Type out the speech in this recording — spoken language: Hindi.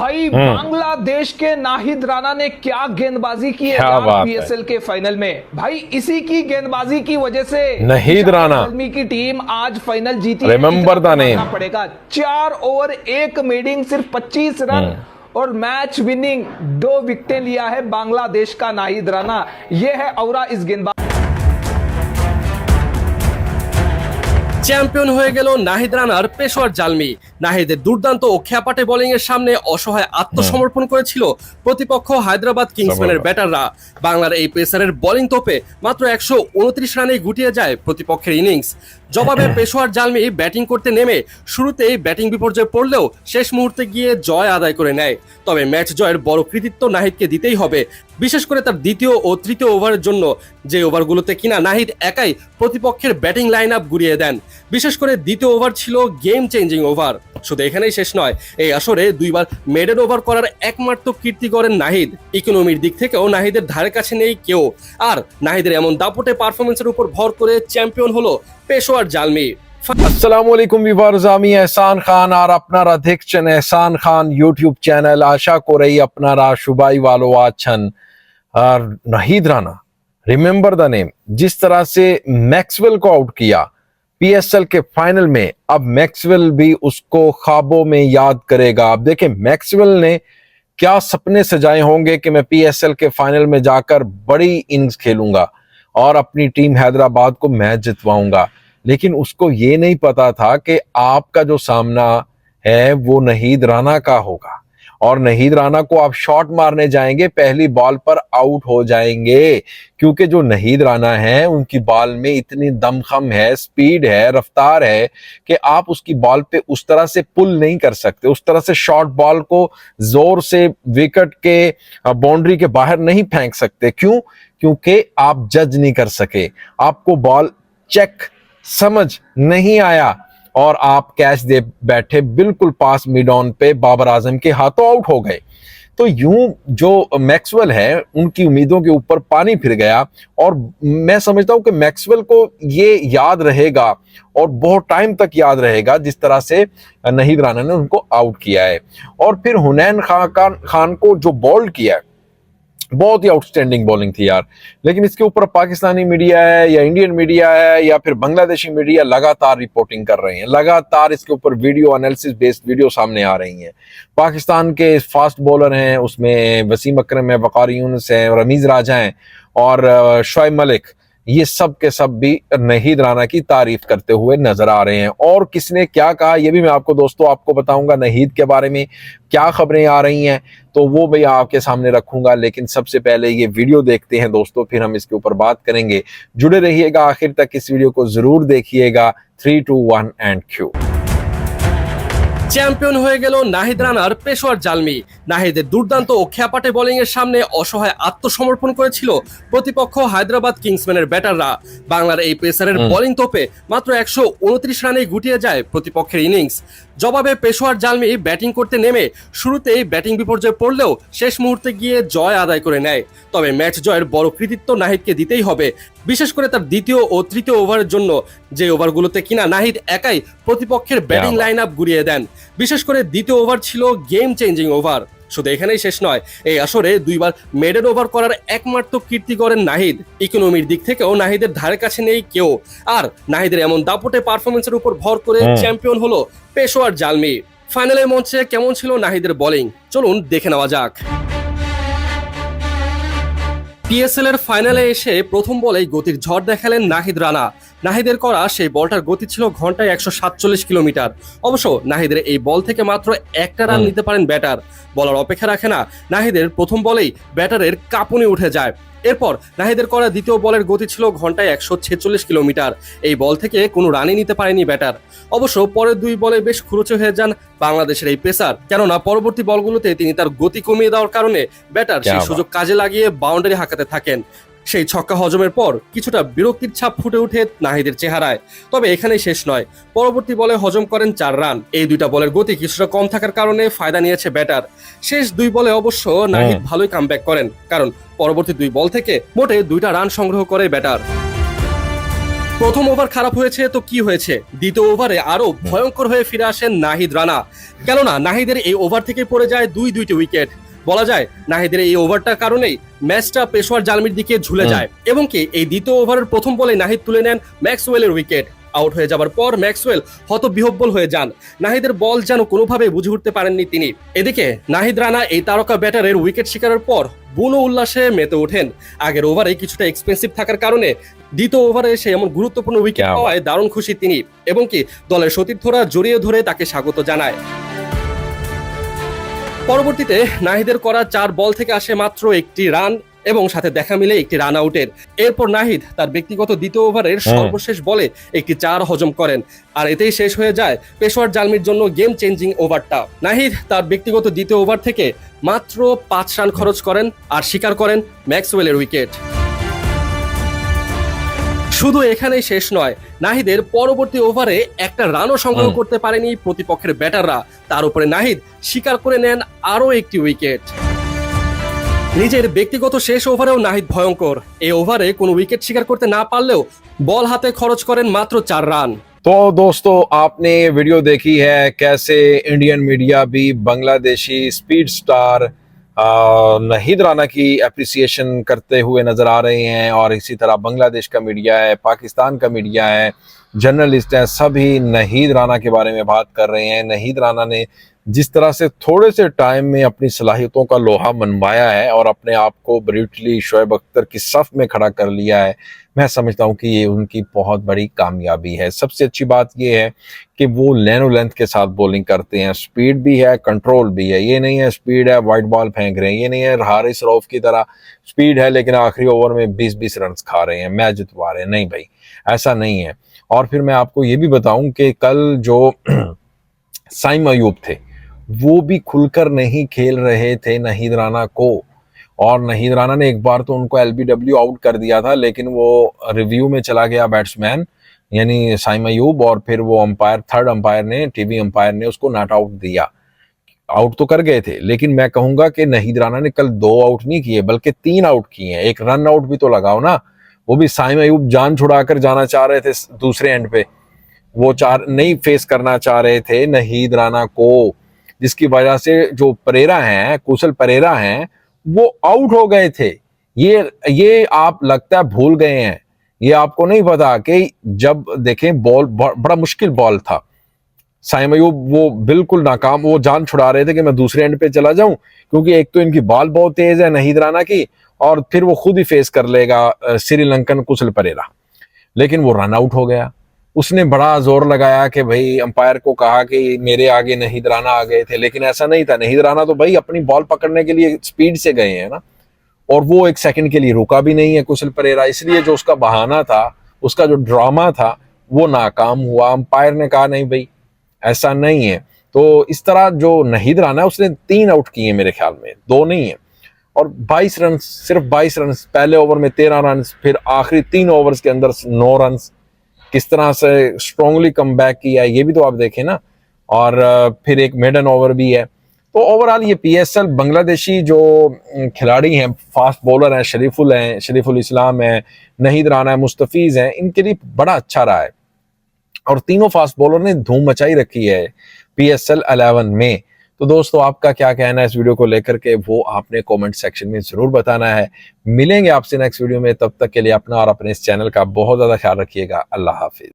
भाई बांग्लादेश के नाहिद राणा ने क्या गेंदबाजी की है यार पीएसएल के फाइनल में। भाई इसी की गेंदबाजी की वजह से नाहिद राणा की टीम आज फाइनल जीती। Remember the name. पड़ेगा 4 ओवर 1 मीडिंग सिर्फ 25 रन और मैच विनिंग 2 विकेटें लिया है बांग्लादेश का नाहिद राणा। यह है औरा इस गेंदबाज। চ্যাম্পিয়ন হয়ে গেল নাহিদ রানার পেশোয়ার জালমি। নাহিদের দুর্দান্ত ও খ্যাপাটে বোলিং এর সামনে অসহায় আত্মসমর্পণ করেছিল প্রতিপক্ষ হায়দ্রাবাদ কিংসম্যানের ব্যাটাররা। বাংলার এই পেসারের বোলিং তোপে মাত্র 129 রানেই গুটিয়ে যায় প্রতিপক্ষের ইনিংস। জবাবে পেশোয়ার জালমি ব্যাটিং করতে নেমে শুরুতেই ব্যাটিং বিপর্যয়ে পড়লেও শেষ মুহূর্তে গিয়ে জয় আদায় করে নেয়। তবে ম্যাচ জয়ের বড় কৃতিত্ব নাহিদকে দিতেই হবে, বিশেষ করে তার দ্বিতীয় ও তৃতীয় ওভারের জন্য, যে ওভারগুলোতে কিনা নাহিদ একাই প্রতিপক্ষের ব্যাটিং লাইন আপ ঘুরিয়ে দেন। বিশেষ করে দ্বিতীয় ওভার ছিল গেম চেঞ্জিং ওভার। শুধু এখানেই শেষ নয়, এই আসরে দুইবার মেডেন ওভার করার একমাত্র কীর্তি করেন নাহিদ। ইকোনমির দিক থেকেও নাহিদের ধারে কাছে নেই কেউ। আর নাহিদের এমন দাপটে পারফরমেন্সের উপর ভর করে চ্যাম্পিয়ন হলো পেশোয়ার জালমি। আসসালামু আলাইকুম ভিউয়ার্স, আমি এহসান খান আর আপনারা দেখছেন এহসান খান ইউটিউব চ্যানেল। আশা করি আপনারা সবাই ভালো আছেন। আর Nahid Rana, remember the name, जिस तरह से मैक्सवेल को आउट किया पीएसएल के फाइनल में, अब मैक्सवेल भी उसको ख्वाबों में याद करेगा। अब देखें मैक्सवेल ने क्या सपने सजाए होंगे कि मैं पीएसएल के फाइनल में जाकर बड़ी इनिंग्स खेलूंगा और अपनी टीम हैदराबाद को मैच जितवाऊंगा। लेकिन उसको ये नहीं पता था कि आपका जो सामना है वो नाहिद राणा का होगा और नाहिद राणा को आप शॉट मारने जाएंगे, पहली बॉल पर आउट हो जाएंगे। क्योंकि जो नाहिद राणा है उनकी बॉल में इतनी दमखम है, स्पीड है, रफ्तार है कि आप उसकी बॉल पे उस तरह से पुल नहीं कर सकते, उस तरह से शॉर्ट बॉल को जोर से विकेट के बाउंड्री के बाहर नहीं फेंक सकते। क्यों? क्योंकि आप जज नहीं कर सके, आपको बॉल चेक समझ नहीं आया और आप कैच दे बैठे बिल्कुल पास मिड ऑन पे, बाबर आजम के हाथों आउट हो गए। तो यूं जो मैक्सवेल है उनकी उम्मीदों के ऊपर पानी फिर गया और मैं समझता हूं कि मैक्सवेल को ये याद रहेगा और बहुत टाइम तक याद रहेगा जिस तरह से नाहिद राणा ने उनको आउट किया है। और फिर हुनैन खान को जो बॉल्ड किया है, बहुत ही आउटस्टैंडिंग बॉलिंग थी यार। लेकिन इसके ऊपर पाकिस्तानी मीडिया है या इंडियन मीडिया है या फिर बांग्लादेशी मीडिया लगातार रिपोर्टिंग कर रहे हैं, लगातार इसके ऊपर वीडियो एनालिसिस बेस्ड वीडियो सामने आ रही हैं। पाकिस्तान के फास्ट बॉलर हैं, उसमें वसीम अकरम है, वकार यूनुस है, रमीज राजा हैं और शोएब मलिक, ये सब के सब भी नाहिद राणा की तारीफ करते हुए नजर आ रहे हैं। और किसने क्या कहा ये भी मैं आपको दोस्तों आपको बताऊंगा। नाहिद के बारे में क्या खबरें आ रही हैं तो वो भी आपके सामने रखूंगा। लेकिन सबसे पहले ये वीडियो देखते हैं दोस्तों, फिर हम इसके ऊपर बात करेंगे। जुड़े रहिएगा आखिर तक, इस वीडियो को जरूर देखिएगा। 3, 2, 1 एंड क्यू। চ্যাম্পিয়ন হয়ে গেল নাহিদ রানার পেশোয়ার জালমি। নাহিদের দুর্দান্ত ও খ্যাপাটে বোলিং এর সামনে অসহায় আত্মসমর্পণ করেছিল প্রতিপক্ষ হায়দ্রাবাদ কিংসম্যানের ব্যাটাররা। বাংলার এই পেসারের বোলিং তোপে মাত্র 129 রানেই গুটিয়ে যায় প্রতিপক্ষের ইনিংস। জবাবে পেশোয়ার জালমি ব্যাটিং করতে নেমে শুরুতেই ব্যাটিং বিপর্যয়ে পড়লেও শেষ মুহূর্তে গিয়ে জয় আদায় করে নেয়। তবে ম্যাচ জয়ের বড় কৃতিত্ব নাহিদকে দিতেই হবে, বিশেষ করে তার দ্বিতীয় ও তৃতীয় ওভারের জন্য, যে ওভারগুলোতে কিনা নাহিদ একাই প্রতিপক্ষের ব্যাটিং লাইন আপ ঘুরিয়ে দেন। বিশেষ করে দ্বিতীয় ওভার ছিল গেম চেঞ্জিং ওভার। শুধু এখানেই শেষ নয়, এই আসরে দুইবার মেডেন ওভার করার একমাত্র কীর্তি করেন নাহিদ। ইকোনমির দিক থেকেও নাহিদের ধারে কাছে নেই কেউ। আর নাহিদের এমন দাপটে পারফরমেন্সের উপর ভর করে চ্যাম্পিয়ন হলো পেশোয়ার জালমি। ফাইনালের মঞ্চে কেমন ছিল নাহিদের বোলিং, চলুন দেখে নেওয়া যাক। পিএসএল এর ফাইনালে এসে প্রথম বলেই গতির ঝড় দেখালেন নাহিদ রানা। নাহিদের করা সেই বলটার গতি ছিল ঘন্টায় 147 কিলোমিটার। অবশ্য নাহিদের এই বল থেকে মাত্র একটা রান নিতে পারেন ব্যাটার। বলার অপেক্ষা রাখে না, নাহিদের প্রথম বলেই ব্যাটারের কাঁপুনি উঠে যায়। এরপর নাহিদের করা দ্বিতীয় বলের গতি ছিল ঘন্টায় 146 কিলোমিটার। এই বল থেকে কোনো রানই নিতে পারেনি ব্যাটার। অবশ্য পরের 2 বলে বেশ খুরচে হয়ে যান বাংলাদেশের এই পেসার, কেননা পরবর্তী বলগুলোতে তিনি তার গতি কমিয়ে দেওয়ার কারণে ব্যাটার সেই সুযোগ কাজে লাগিয়ে বাউন্ডারি হাঁকাতে থাকেন। সেই ছক্কা হজমের পর কিছুটা বিরক্তির ছাপ ফুটে ওঠে নাহিদের চেহারায়। তবে এখানেই শেষ নয়, পরবর্তী বলে হজম করেন 4 রান। এই 2টা বলের গতি কিছুটা কম থাকার কারণে ফায়দা নিয়েছে ব্যাটার। শেষ 2 বলে অবশ্য নাহিদ ভালোই কামব্যাক করেন, কারণ পরবর্তী 2 বল থেকে মোটে 2টা রান সংগ্রহ করে ব্যাটার। প্রথম ওভার খারাপ হয়েছে তো কি হয়েছে, দ্বিতীয় ওভারে আরো ভয়ঙ্কর হয়ে ফিরে আসেন নাহিদ রানা। কেননা নাহিদের এই ওভার থেকে পড়ে যায় দুইটি উইকেট। বলা যায় নাহিদের এই ওভারটার কারণেই ম্যাচটা পেশোয়ার জালমির দিকে ঝুলে যায় এবং কি এই দ্বিতীয় ওভারের প্রথম বলে নাহিদ তুলে নেন ম্যাক্সওয়েলের উইকেট। আউট হয়ে যাবার পর ম্যাক্সওয়েল হতবিহ্বল হয়ে যান। নাহিদের বল যেন কোনোভাবে বুঝে উঠতে পারেননি তিনি। এদিকে নাহিদ রানা এই তারকা ব্যাটারের উইকেট শিকারের পর বুনো উল্লাসে মেতে ওঠেন। আগের ওভারে কিছুটা এক্সপেন্সিভ থাকার কারণে দ্বিতীয় ওভারে এসে এমন গুরুত্বপূর্ণ উইকেট পাওয়ায় দারুণ খুশি তিনি এবং কি দলের সতীর্থরা জড়িয়ে ধরে তাকে স্বাগত জানায়। পরবর্তীতে নাহিদের করা 4 বল থেকে আসে মাত্র 1টি রান এবং সাথে দেখা মিলে 1টি রান আউটের। এরপর নাহিদ তার ব্যক্তিগত দ্বিতীয় ওভারের সর্বশেষ বলে 1টি 4 হজম করেন আর এতেই শেষ হয়ে যায় পেশোয়ার জালমির জন্য গেম চেঞ্জিং ওভারটা। নাহিদ তার ব্যক্তিগত দ্বিতীয় ওভার থেকে মাত্র 5 রান খরচ করেন আর শিকার করেন ম্যাক্সওয়েলের উইকেট। শুধু এখানেই শেষ নয়, নাহিদের পরবর্তী ওভারে একটা রানও সংগ্রহ করতে পারেনি প্রতিপক্ষের ব্যাটাররা। তার উপরে নাহিদ শিকার করে নেন আরো 1টি উইকেট। নিজের ব্যক্তিগত শেষ ওভারেও নাহিদ ভয়ঙ্কর। এই ওভারে কোনো উইকেট শিকার করতে না পারলেও বল হাতে খরচ করেন মাত্র 4 রান। तो दोस्तों, आपने ये वीडियो देखी है कैसे इंडियन मीडिया भी बांग्लादेशी स्पीड स्टार नाहिद राना की एप्रिसिएशन करते हुए नजर आ रहे हैं और इसी तरह बांग्लादेश का मीडिया है, पाकिस्तान का मीडिया है, जर्नलिस्ट हैं, सभी नाहिद राना के बारे में बात कर रहे हैं। नाहिद राना ने जिस तरह से थोड़े से टाइम में अपनी सलाहियतों का लोहा मनवाया है और अपने आप को ब्रिटली शोएब अख्तर की सफ में खड़ा कर लिया है, मैं समझता हूं कि ये उनकी बहुत बड़ी कामयाबी है। सबसे अच्छी बात ये है कि वो लेनो लेंथ के साथ बॉलिंग करते हैं, स्पीड भी है, कंट्रोल भी है। ये नहीं है स्पीड है वाइट बॉल फेंक रहे हैं, ये नहीं है हारिस रऊफ की तरह स्पीड है लेकिन आखिरी ओवर में 20-20 रन खा रहे हैं, मैच जितवा रहे हैं। नहीं भाई, ऐसा नहीं है। और फिर मैं आपको ये भी बताऊं कि कल जो साइम अयूब थे वो भी खुलकर नहीं खेल रहे थे नाहिद राना को, और नाहिद राना ने एक बार तो उनको एलबीडब्ल्यू आउट कर दिया था, लेकिन वो रिव्यू में चला गया बैट्समैन यानी साइम अयूब, और फिर वो अंपायर, थर्ड अंपायर ने, टीवी अंपायर ने उसको नॉट आउट दिया। आउट तो कर गए थे, लेकिन मैं कहूंगा कि नाहिद राना ने कल 2 आउट नहीं किए बल्कि 3 आउट किए हैं। एक रन आउट भी तो लगाओ ना। वो भी साइम अयूब जान छुड़ाकर जाना चाह रहे थे दूसरे एंड पे, वो नहीं फेस करना चाह रहे थे नाहिद राना को, जिसकी वजह से जो परेरा हैं, कुशल परेरा हैं, वो आउट हो गए थे। ये आप लगता है भूल गए हैं। ये आपको नहीं पता कि जब देखें बॉल बड़ा मुश्किल बॉल था, साइम अयूब वो बिल्कुल नाकाम, वो जान छुड़ा रहे थे कि मैं दूसरे एंड पे चला जाऊं, क्योंकि एक तो इनकी बॉल बहुत तेज है नाहिद राना की, और फिर वो खुद ही फेस कर लेगा श्रीलंकन कुशल परेरा, लेकिन वो रन आउट हो गया। उसने बड़ा जोर लगाया कि भाई अंपायर को कहा कि मेरे आगे नाहिद राना आ गए थे, लेकिन ऐसा नहीं था। नाहिद राना तो भाई अपनी बॉल पकड़ने के लिए स्पीड से गए हैं ना, और वो 1 सेकंड के लिए रुका भी नहीं है कुशल परेरा, इसलिए जो उसका बहाना था, उसका जो ड्रामा था, वो नाकाम हुआ। अंपायर ने कहा नहीं भाई ऐसा नहीं है। तो इस तरह जो नाहिद राना है उसने 3 आउट किए मेरे ख्याल में, 2 नहीं है, और 22 रन, सिर्फ 22 रन, पहले ओवर में 13 रन, फिर आखिरी 3 ओवर्स के अंदर 9 रन, किस तरह से स्ट्रांगली कम बैक किया है ये भी तो आप देखें ना। और फिर एक मेडन ओवर भी है। तो ओवरऑल ये पीएसएल बांग्लादेशी जो खिलाड़ी हैं, फास्ट बॉलर हैं, शरीफुल इस्लाम है, नाहिद राना है, मुस्तफीज हैं, इनके लिए बड़ा अच्छा रहा है, और तीनों फास्ट बॉलर ने धूम मचाई रखी है पीएसएल 11 में। तो दोस्तों, आपका क्या कहना है इस वीडियो को लेकर के, वो आपने कमेंट सेक्शन में जरूर बताना है। मिलेंगे आपसे नेक्स्ट वीडियो में, तब तक के लिए अपना और अपने इस चैनल का बहुत ज्यादा ख्याल रखिएगा। अल्लाह हाफिज।